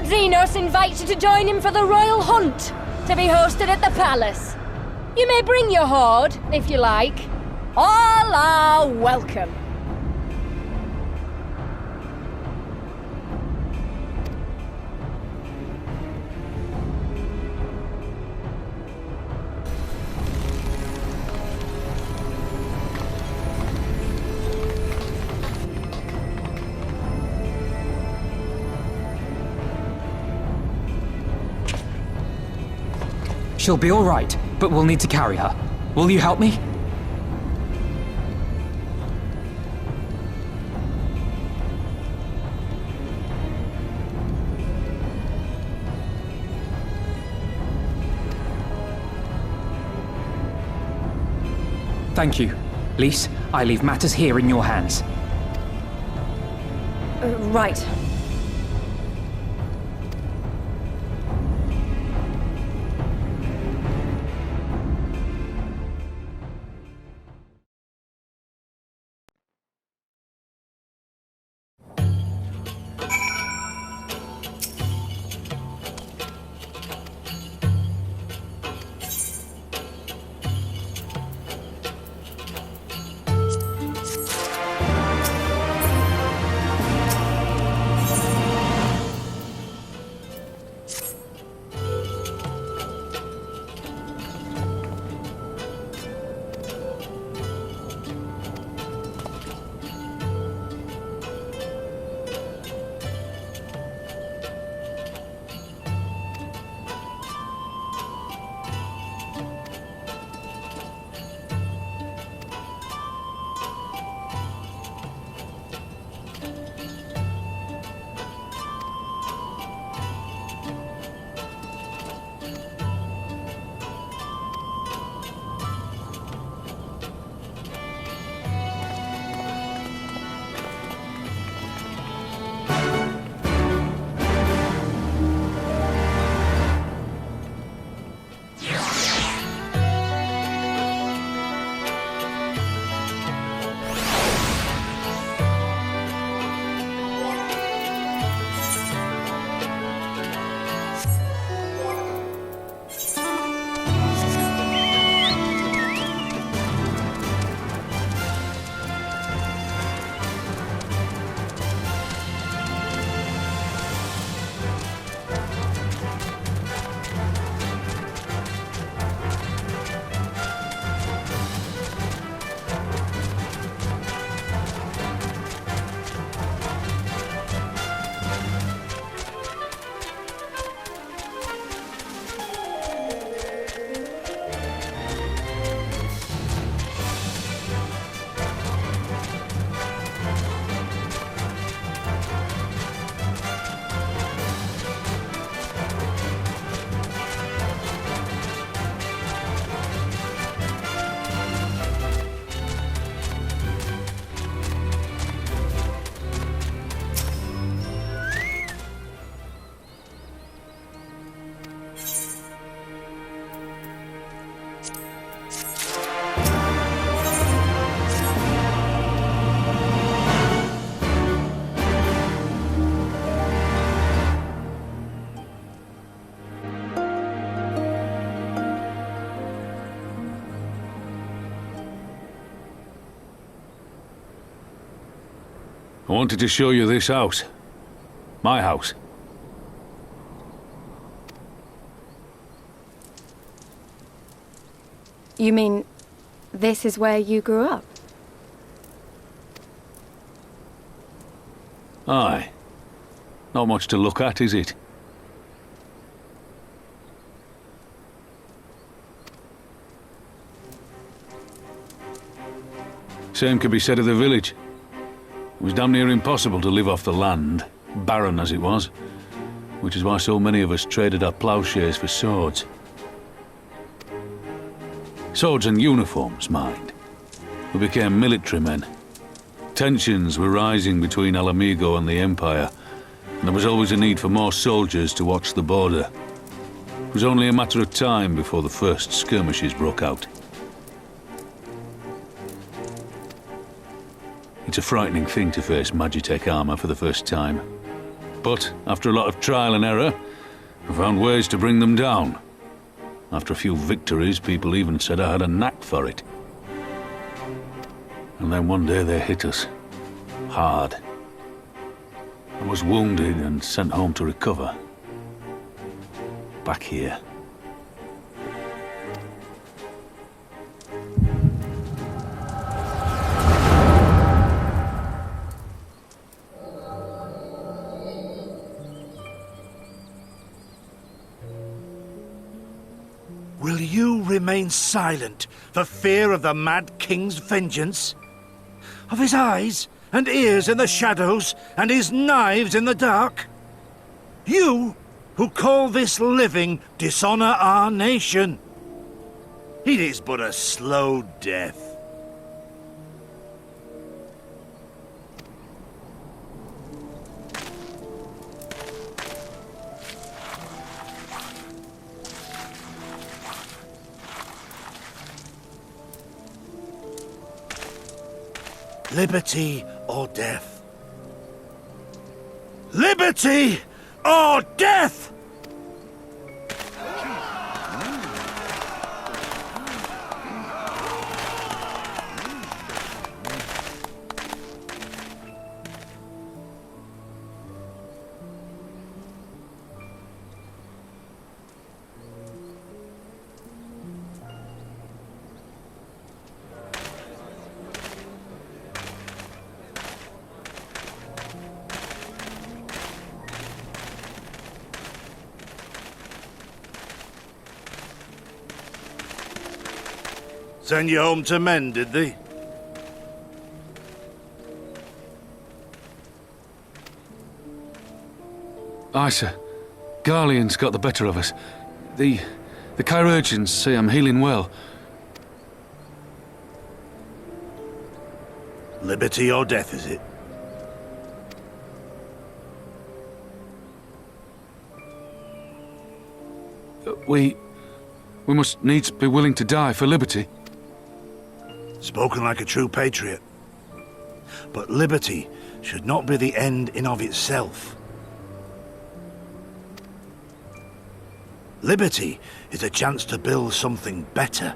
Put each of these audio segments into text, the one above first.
Lord Xenos invites you to join him for the royal hunt, to be hosted at the palace. You may bring your horde, if you like. All are welcome. She'll be all right, but we'll need to carry her. Will you help me? Thank you. Lise, I leave matters here in your hands. Right. I wanted to show you this house. My house. You mean, this is where you grew up? Aye. Not much to look at, is it? Same could be said of the village. It was damn near impossible to live off the land, barren as it was, which is why so many of us traded our plowshares for swords. Swords and uniforms, mind. We became military men. Tensions were rising between Alamigo and the Empire, and there was always a need for more soldiers to watch the border. It was only a matter of time before the first skirmishes broke out. It's a frightening thing to face Magitech armor for the first time. But after a lot of trial and error, I found ways to bring them down. After a few victories, people even said I had a knack for it. And then one day they hit us. Hard. I was wounded and sent home to recover. Back here. Will you remain silent for fear of the Mad King's vengeance? Of his eyes and ears in the shadows and his knives in the dark? You, who call this living dishonor our nation. It is but a slow death. Liberty or death? Liberty or death! Send you home to mend, did they? Aye, sir. Garlean's got the better of us. The chirurgeons say I'm healing well. Liberty or death, is it? We must needs be willing to die for liberty. Spoken like a true patriot. But liberty should not be the end in of itself. Liberty is a chance to build something better.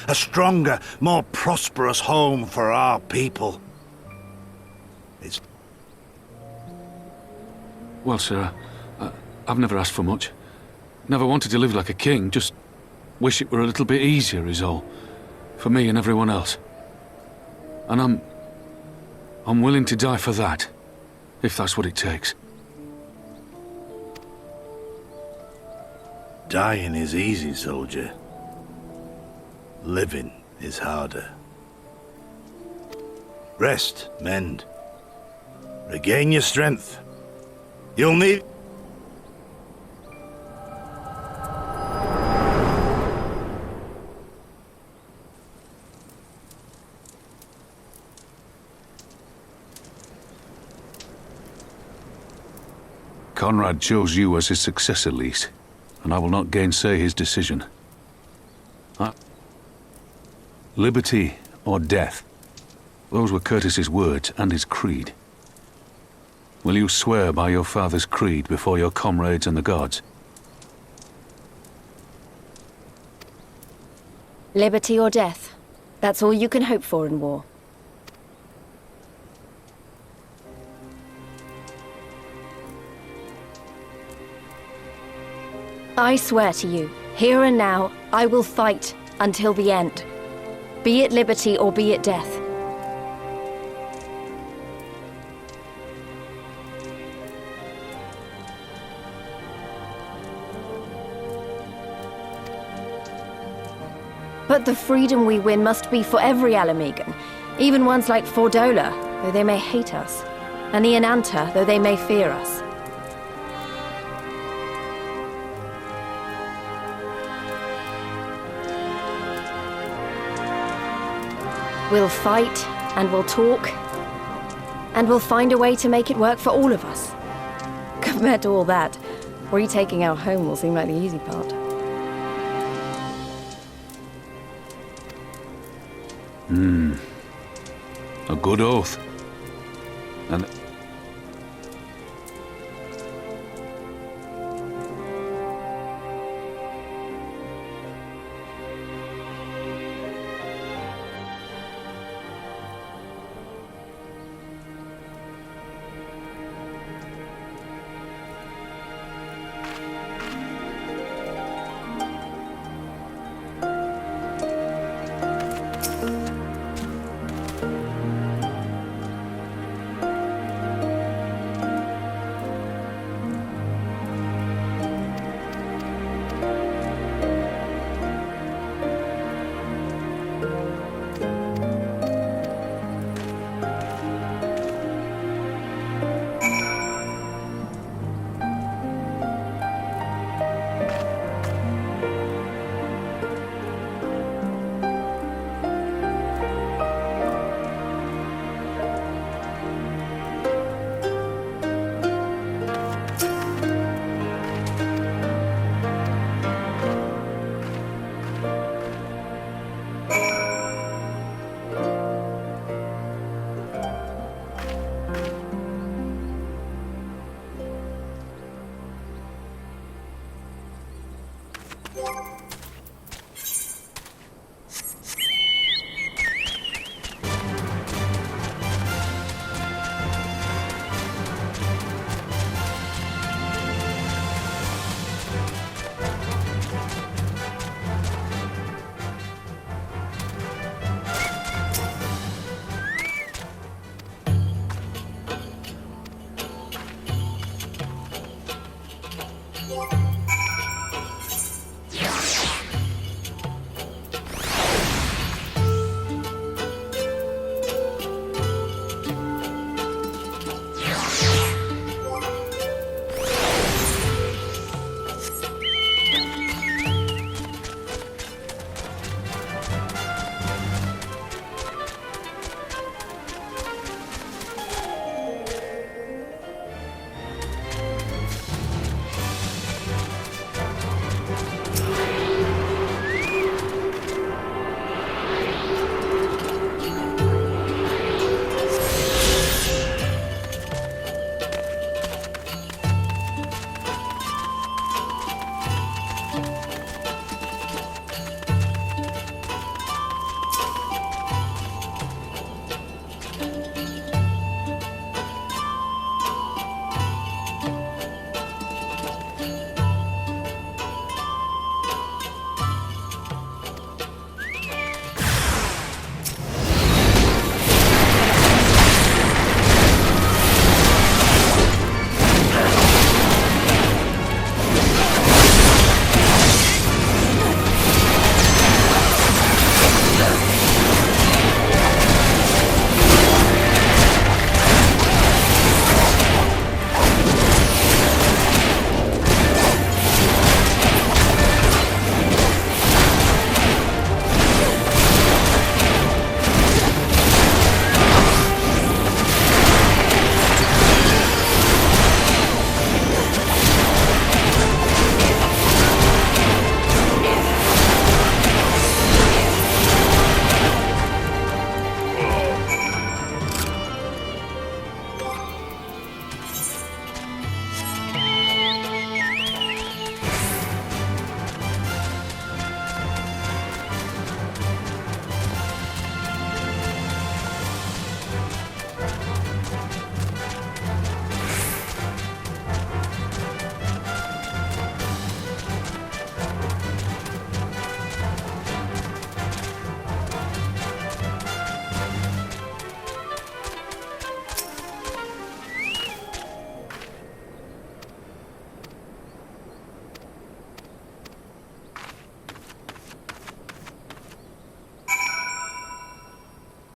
A stronger, more prosperous home for our people. It's... Well, sir, I've never asked for much. Never wanted to live like a king, just wish it were a little bit easier is all. For me and everyone else. And I'm willing to die for that, if that's what it takes. Dying is easy, soldier. Living is harder. Rest, mend. Regain your strength. You'll need... Conrad chose you as his successor, Lys, and I will not gainsay his decision. Liberty or death. Those were Curtis's words and his creed. Will you swear by your father's creed before your comrades and the gods? Liberty or death. That's all you can hope for in war. I swear to you, here and now, I will fight until the end. Be it liberty or be it death. But the freedom we win must be for every Alamegan, even ones like Fordola, though they may hate us, and the Ananta, though they may fear us. We'll fight, and we'll talk, and we'll find a way to make it work for all of us. Compared to all that, retaking our home will seem like the easy part. A good oath. And